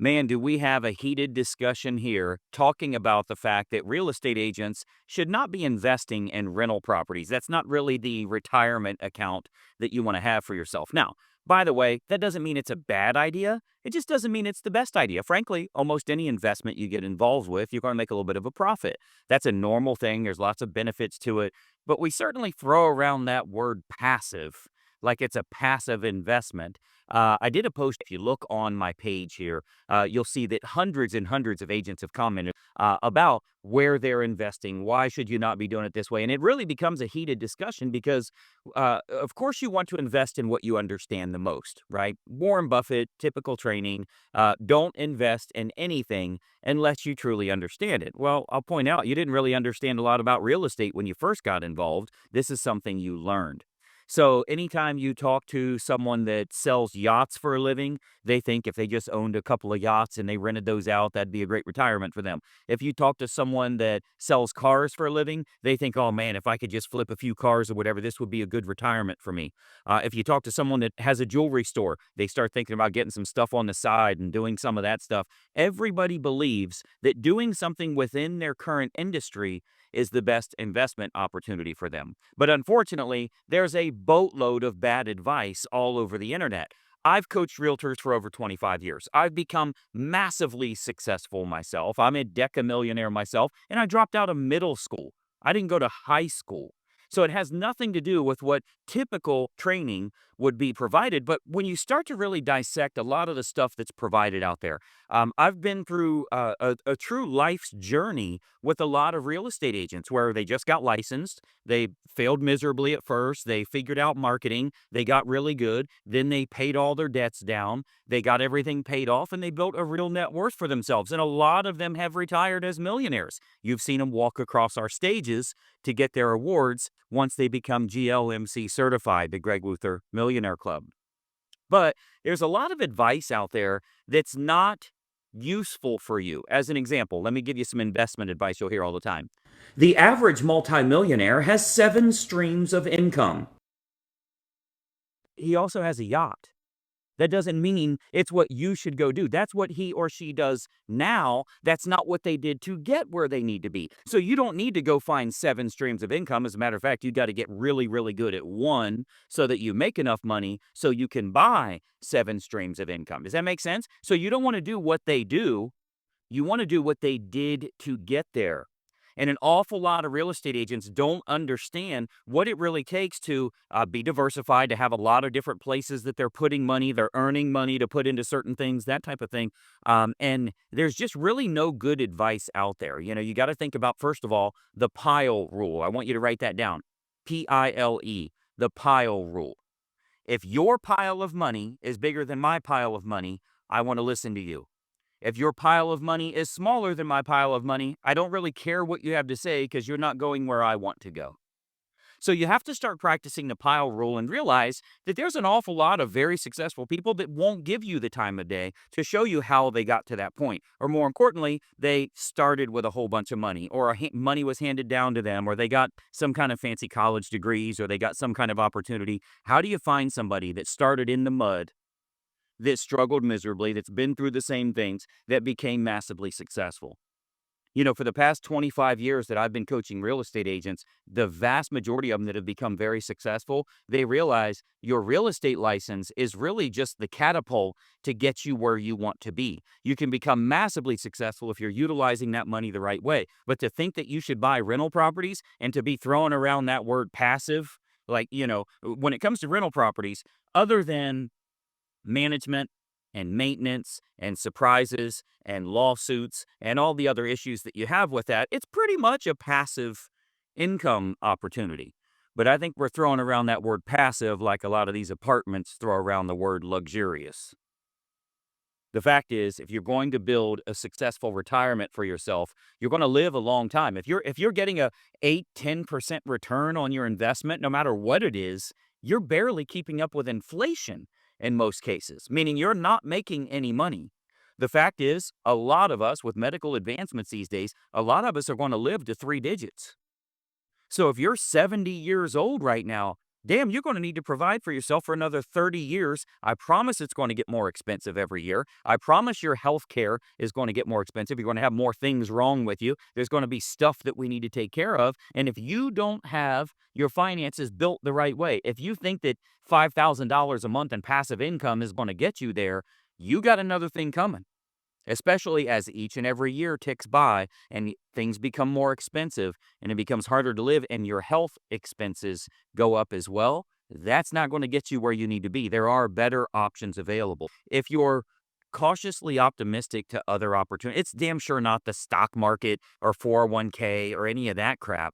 Man, do we have a heated discussion here talking about the fact that real estate agents should not be investing in rental properties. That's not really the retirement account that you want to have for yourself. Now, by the way, that doesn't mean it's a bad idea. It just doesn't mean it's the best idea. Frankly, almost any investment you get involved with, you're going to make a little bit of a profit. That's a normal thing. There's lots of benefits to it. But we certainly throw around that word passive like it's a passive investment. I did a post. If you look on my page here, you'll see that hundreds and hundreds of agents have commented about where they're investing. Why should you not be doing it this way? And it really becomes a heated discussion because, of course, you want to invest in what you understand the most, right? Warren Buffett, typical training. Don't invest in anything unless you truly understand it. Well, I'll point out you didn't really understand a lot about real estate when you first got involved. This is something you learned. So anytime you talk to someone that sells yachts for a living, they think if they just owned a couple of yachts and they rented those out, that'd be a great retirement for them. If you talk to someone that sells cars for a living, they think, oh man, if I could just flip a few cars or whatever, this would be a good retirement for me. If you talk to someone that has a jewelry store, they start thinking about getting some stuff on the side and doing some of that stuff. Everybody believes that doing something within their current industry is the best investment opportunity for them. But unfortunately, there's a boatload of bad advice all over the internet. I've coached realtors for over 25 years. I've become massively successful myself. I'm a decamillionaire myself, and I dropped out of middle school. I didn't go to high school. So it has nothing to do with what typical training would be provided. But when you start to really dissect a lot of the stuff that's provided out there, I've been through a true life's journey with a lot of real estate agents where they just got licensed. They failed miserably at first. They figured out marketing. They got really good. Then they paid all their debts down. They got everything paid off and they built a real net worth for themselves. And a lot of them have retired as millionaires. You've seen them walk across our stages to get their awards once they become GLMC certified, the Greg Luther Millionaire Club. But there's a lot of advice out there that's not useful for you. As an example, let me give you some investment advice you'll hear all the time. The average multimillionaire has 7 streams of income. He also has a yacht. That doesn't mean it's what you should go do. That's what he or she does now. That's not what they did to get where they need to be. So you don't need to go find 7 streams of income. As a matter of fact, you got to get really, really good at one so that you make enough money so you can buy 7 streams of income. Does that make sense? So you don't want to do what they do. You want to do what they did to get there. And an awful lot of real estate agents don't understand what it really takes to be diversified, to have a lot of different places that they're putting money, they're earning money to put into certain things, that type of thing. And there's just really no good advice out there. You know, you got to think about, first of all, the pile rule. I want you to write that down. PILE, the pile rule. If your pile of money is bigger than my pile of money, I want to listen to you. If your pile of money is smaller than my pile of money, I don't really care what you have to say because you're not going where I want to go. So you have to start practicing the pile rule and realize that there's an awful lot of very successful people that won't give you the time of day to show you how they got to that point. Or more importantly, they started with a whole bunch of money, or money was handed down to them, or they got some kind of fancy college degrees, or they got some kind of opportunity. How do you find somebody that started in the mud, that struggled miserably, that's been through the same things, that became massively successful? You know, for the past 25 years that I've been coaching real estate agents, the vast majority of them that have become very successful, they realize your real estate license is really just the catapult to get you where you want to be. You can become massively successful if you're utilizing that money the right way. But to think that you should buy rental properties and to be throwing around that word passive, like, you know, when it comes to rental properties, other than management and maintenance and surprises and lawsuits and all the other issues that you have with that, it's pretty much a passive income opportunity. But I think we're throwing around that word passive like a lot of these apartments throw around the word luxurious. The fact is, if you're going to build a successful retirement for yourself, you're going to live a long time. If you're getting a 8-10% return on your investment, no matter what it is, you're barely keeping up with inflation in most cases, meaning you're not making any money. The fact is, a lot of us with medical advancements these days, a lot of us are going to live to 3 digits. So if you're 70 years old right now, damn, you're going to need to provide for yourself for another 30 years. I promise it's going to get more expensive every year. I promise your health care is going to get more expensive. You're going to have more things wrong with you. There's going to be stuff that we need to take care of. And if you don't have your finances built the right way, if you think that $5,000 a month in passive income is going to get you there, you got another thing coming, especially as each and every year ticks by and things become more expensive and it becomes harder to live and your health expenses go up as well. That's not going to get you where you need to be. There are better options available. If you're cautiously optimistic to other opportunities, it's damn sure not the stock market or 401k or any of that crap.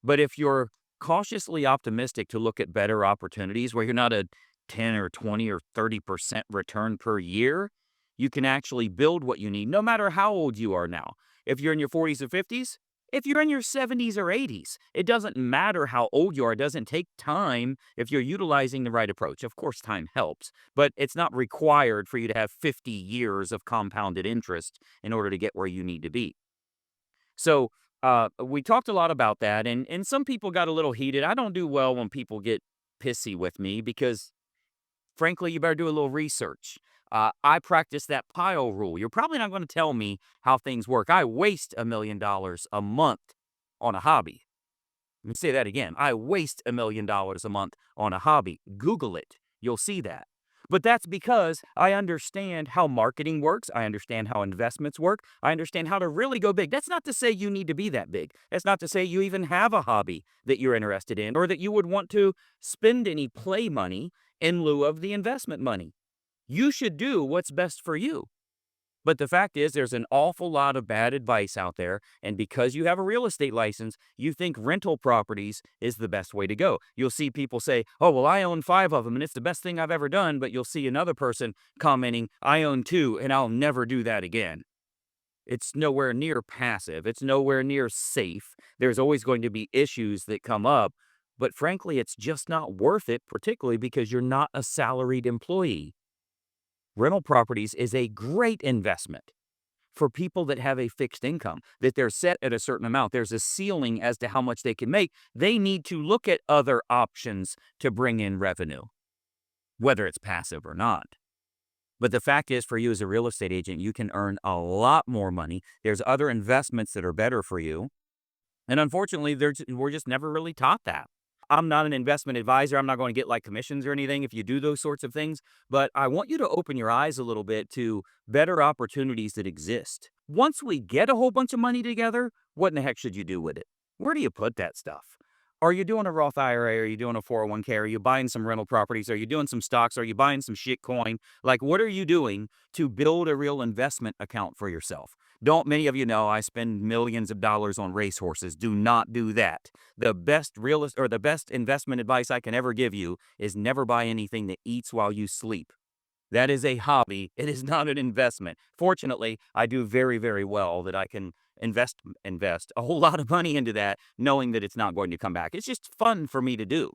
But if you're cautiously optimistic to look at better opportunities where you're not a 10 or 20 or 30% return per year, you can actually build what you need no matter how old you are now. If you're in your 40s or 50s, if you're in your 70s or 80s, it doesn't matter how old you are. It doesn't take time if you're utilizing the right approach. Of course, time helps, but it's not required for you to have 50 years of compounded interest in order to get where you need to be. So, we talked a lot about that, and some people got a little heated. I don't do well when people get pissy with me because frankly, you better do a little research. I practice that pile rule. You're probably not going to tell me how things work. I waste $1 million a month on a hobby. Let me say that again. I waste $1 million a month on a hobby. Google it. You'll see that. But that's because I understand how marketing works. I understand how investments work. I understand how to really go big. That's not to say you need to be that big. That's not to say you even have a hobby that you're interested in or that you would want to spend any play money in lieu of the investment money. You should do what's best for you. But the fact is, there's an awful lot of bad advice out there. And because you have a real estate license, you think rental properties is the best way to go. You'll see people say, oh, well, I own 5 of them and it's the best thing I've ever done. But you'll see another person commenting, I own 2 and I'll never do that again. It's nowhere near passive. It's nowhere near safe. There's always going to be issues that come up. But frankly, it's just not worth it, particularly because you're not a salaried employee. Rental properties is a great investment for people that have a fixed income, that they're set at a certain amount. There's a ceiling as to how much they can make. They need to look at other options to bring in revenue, whether it's passive or not. But the fact is, for you as a real estate agent, you can earn a lot more money. There's other investments that are better for you. And unfortunately, we're just never really taught that. I'm not an investment advisor. I'm not going to get like commissions or anything if you do those sorts of things. But I want you to open your eyes a little bit to better opportunities that exist. Once we get a whole bunch of money together, what in the heck should you do with it? Where do you put that stuff? Are you doing a Roth IRA? Are you doing a 401k? Are you buying some rental properties? Are you doing some stocks? Are you buying some shit coin? Like, what are you doing to build a real investment account for yourself? Don't many of you know I spend millions of dollars on racehorses? Do not do that. The best the best investment advice I can ever give you is never buy anything that eats while you sleep. That is a hobby. It is not an investment. Fortunately, I do very, very well that I can invest a whole lot of money into that, knowing that it's not going to come back. It's just fun for me to do.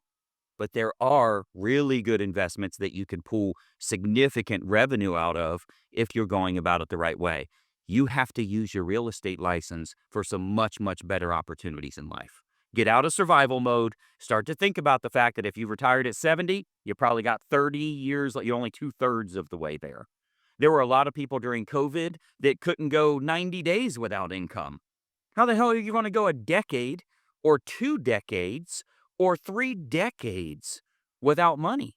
But there are really good investments that you can pull significant revenue out of if you're going about it the right way. You have to use your real estate license for some much, much better opportunities in life. Get out of survival mode. Start to think about the fact that if you retired at 70, you probably got 30 years, you're only 2/3 of the way there. There were a lot of people during COVID that couldn't go 90 days without income. How the hell are you going to go a decade or 2 decades or 3 decades without money,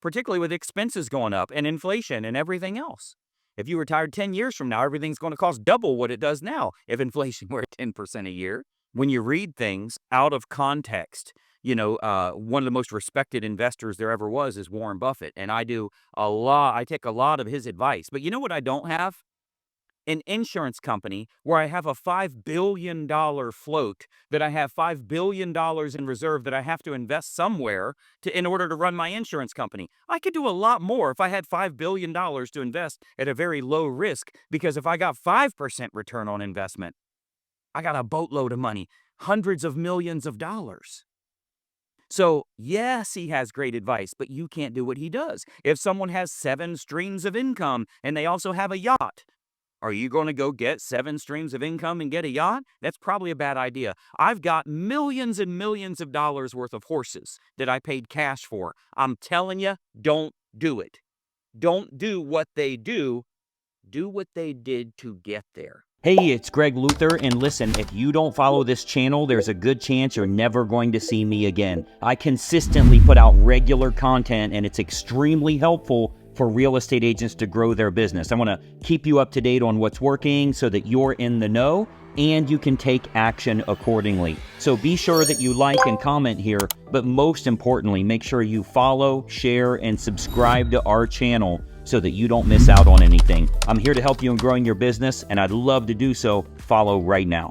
particularly with expenses going up and inflation and everything else? If you retired 10 years from now, everything's going to cost double what it does now if inflation were at 10% a year. When you read things out of context, one of the most respected investors there ever was is Warren Buffett. And I take a lot of his advice. But you know what I don't have? An insurance company where I have a $5 billion float, that I have $5 billion in reserve that I have to invest somewhere in order to run my insurance company. I could do a lot more if I had $5 billion to invest at a very low risk, because if I got 5% return on investment, I got a boatload of money, hundreds of millions of dollars. So, yes, he has great advice, but you can't do what he does. If someone has 7 streams of income and they also have a yacht, Are you going to go get 7 streams of income and get a yacht? That's probably a bad idea. I've got millions and millions of dollars worth of horses that I paid cash for. I'm telling you, don't do it. Don't do what they do. Do what they did to get there. Hey, it's Greg Luther, and listen, if you don't follow this channel, there's a good chance you're never going to see me again. I consistently put out regular content, and it's extremely helpful for real estate agents to grow their business. I want to keep you up to date on what's working so that you're in the know and you can take action accordingly. So be sure that you like and comment here, but most importantly, make sure you follow, share, and subscribe to our channel so that you don't miss out on anything. I'm here to help you in growing your business, and I'd love to do so. Follow right now.